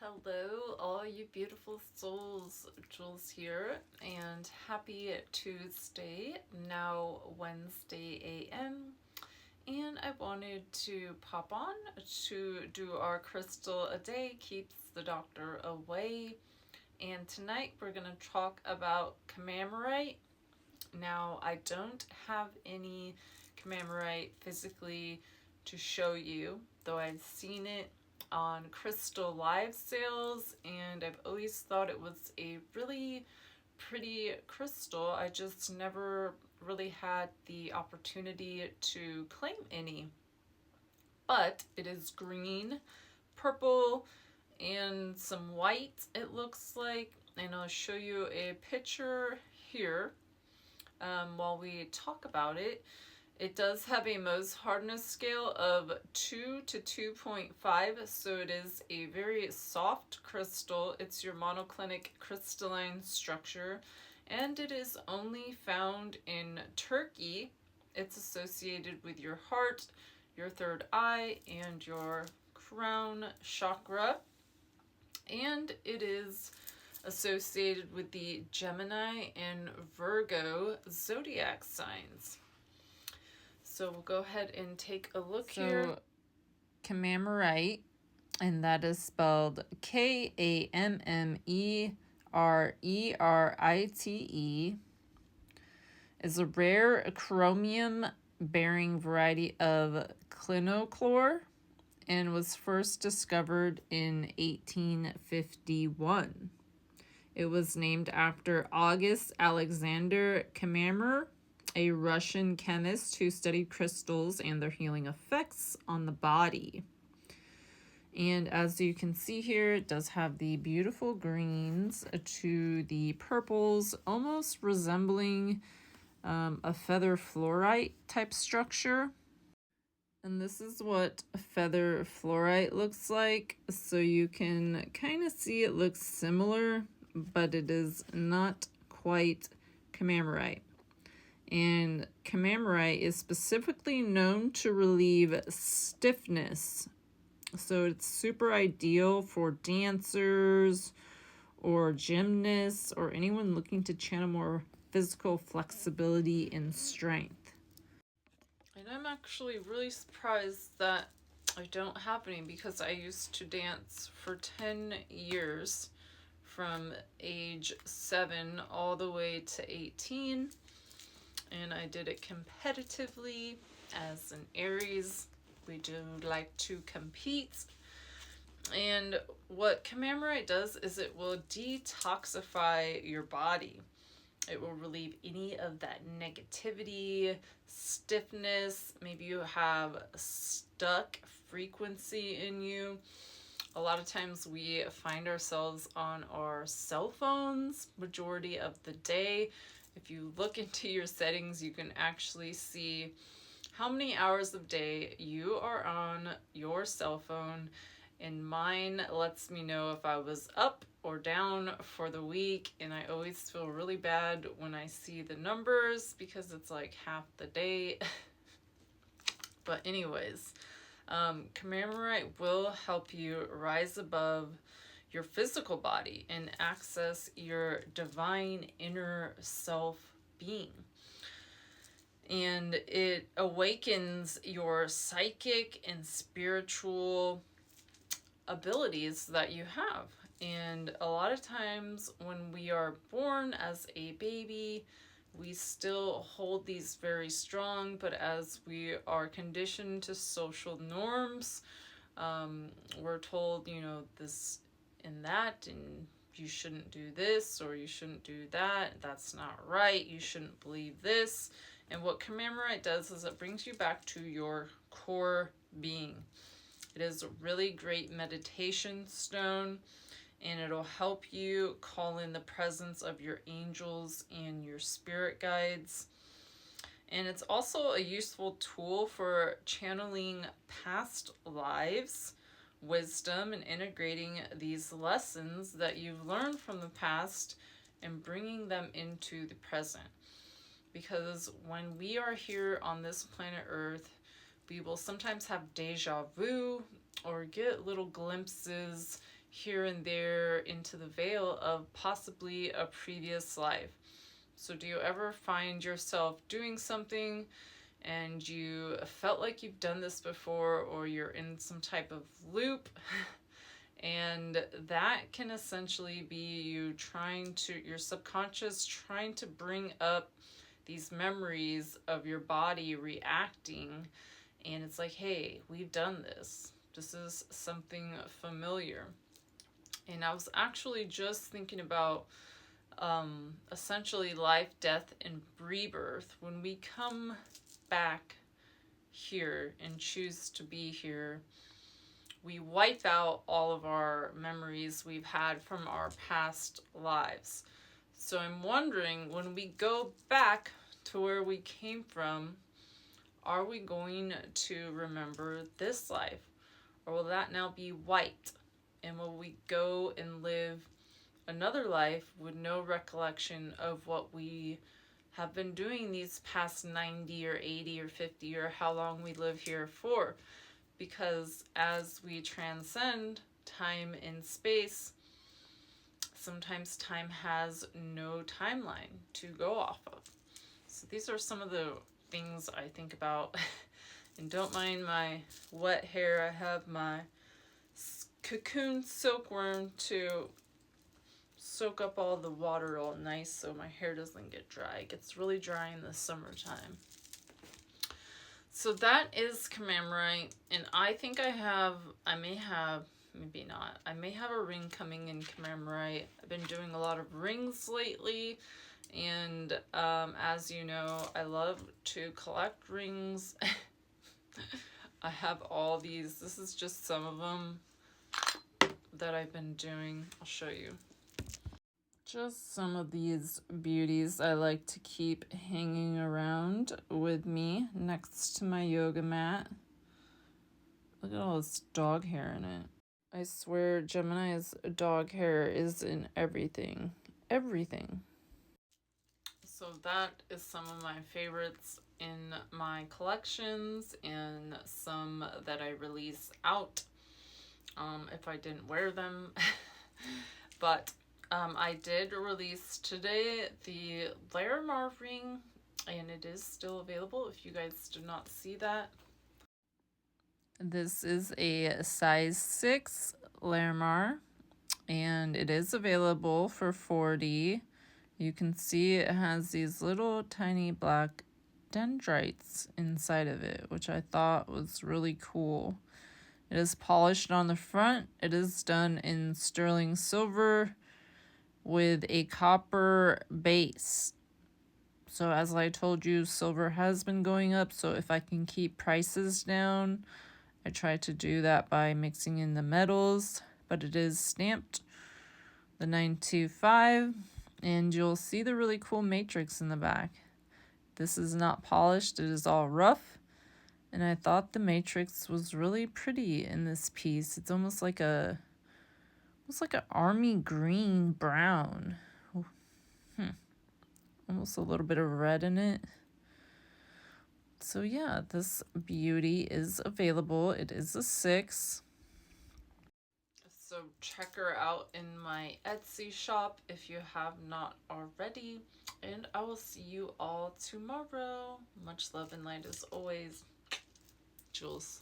Hello, all you beautiful souls. Jules here, and happy Tuesday, now Wednesday AM. And I wanted to pop on to do our crystal a day keeps the doctor away. And tonight we're going to talk about Kämmererite. Now, I don't have any Kämmererite physically to show you, though I've seen it on crystal live sales, and I've always thought it was a really pretty crystal. I just never really had the opportunity to claim any. But it is green, purple, and some white, it looks like, and I'll show you a picture here while we talk about it. It does have a Mohs hardness scale of 2 to 2.5, so it is a very soft crystal. It's your monoclinic crystalline structure, and it is only found in Turkey. It's associated with your heart, your third eye, and your crown chakra, and it is associated with the Gemini and Virgo zodiac signs. So we'll go ahead and take a look here. Kämmererite, and that is spelled Kämmererite, is a rare chromium-bearing variety of clinochlore and was first discovered in 1851. It was named after August Alexander Kämmerer, a Russian chemist who studied crystals and their healing effects on the body. And as you can see here, it does have the beautiful greens to the purples, almost resembling a Feather Flourite type structure. And this is what Feather Flourite looks like. So you can kind of see it looks similar, but it is not quite Kämmererite. And Kämmererite is specifically known to relieve stiffness. So it's super ideal for dancers or gymnasts or anyone looking to channel more physical flexibility and strength. And I'm actually really surprised that I don't have any, because I used to dance for 10 years from age 7 all the way to 18. And I did it competitively. As an Aries, we do like to compete. And what Kämmererite does is it will detoxify your body. It will relieve any of that negativity, stiffness. Maybe you have stuck frequency in you. A lot of times we find ourselves on our cell phones majority of the day. If you look into your settings, you can actually see how many hours of day you are on your cell phone. And mine lets me know if I was up or down for the week. And I always feel really bad when I see the numbers, because it's like half the day. But anyways, Kämmererite will help you rise above your physical body and access your divine inner self being. And it awakens your psychic and spiritual abilities that you have. And a lot of times when we are born as a baby, we still hold these very strong, but as we are conditioned to social norms, we're told, this and that, and you shouldn't do this or you shouldn't do that, that's not right, you shouldn't believe this. And what Kämmererite does is it brings you back to your core being. It is a really great meditation stone, and it'll help you call in the presence of your angels and your spirit guides. And it's also a useful tool for channeling past lives wisdom and integrating these lessons that you've learned from the past and bringing them into the present. Because when we are here on this planet Earth, we will sometimes have deja vu or get little glimpses here and there into the veil of possibly a previous life. So do you ever find yourself doing something and you felt like you've done this before, or you're in some type of loop? And that can essentially be you trying to, your subconscious trying to bring up these memories of your body reacting. And it's like, hey, we've done this. This is something familiar. And I was actually just thinking about essentially life, death, and rebirth. When we come back here and choose to be here, we wipe out all of our memories we've had from our past lives. So I'm wondering, when we go back to where we came from, are we going to remember this life? Or will that now be wiped? And will we go and live another life with no recollection of what we have been doing these past 90 or 80 or 50 or how long we live here for? Because as we transcend time and space, sometimes time has no timeline to go off of. So these are some of the things I think about. And don't mind my wet hair. I have my cocoon silkworm to soak up all the water all nice so my hair doesn't get dry. It gets really dry in the summertime. So that is Kämmererite, and I think I may have, maybe not, I may have a ring coming in Kämmererite. I've been doing a lot of rings lately, and as you know, I love to collect rings. I have all these. This is just some of them that I've been doing. I'll show you. Just some of these beauties I like to keep hanging around with me next to my yoga mat. Look at all this dog hair in it. I swear Gemini's dog hair is in everything. Everything. So that is some of my favorites in my collections, and some that I release out if I didn't wear them. But I did release today the Larimar ring, and it is still available if you guys did not see that. This is a size 6 Larimar, and it is available for $40. You can see it has these little tiny black dendrites inside of it, which I thought was really cool. It is polished on the front. It is done in sterling silver with a copper base. So as I told you, silver has been going up, so if I can keep prices down, I try to do that by mixing in the metals. But it is stamped the 925, and you'll see the really cool matrix in the back. This is not polished, it is all rough, and I thought the matrix was really pretty in this piece. It's almost like an army green brown. Almost a little bit of red in it. So yeah, this beauty is available. It is a 6. So check her out in my Etsy shop if you have not already. And I will see you all tomorrow. Much love and light as always. Jules.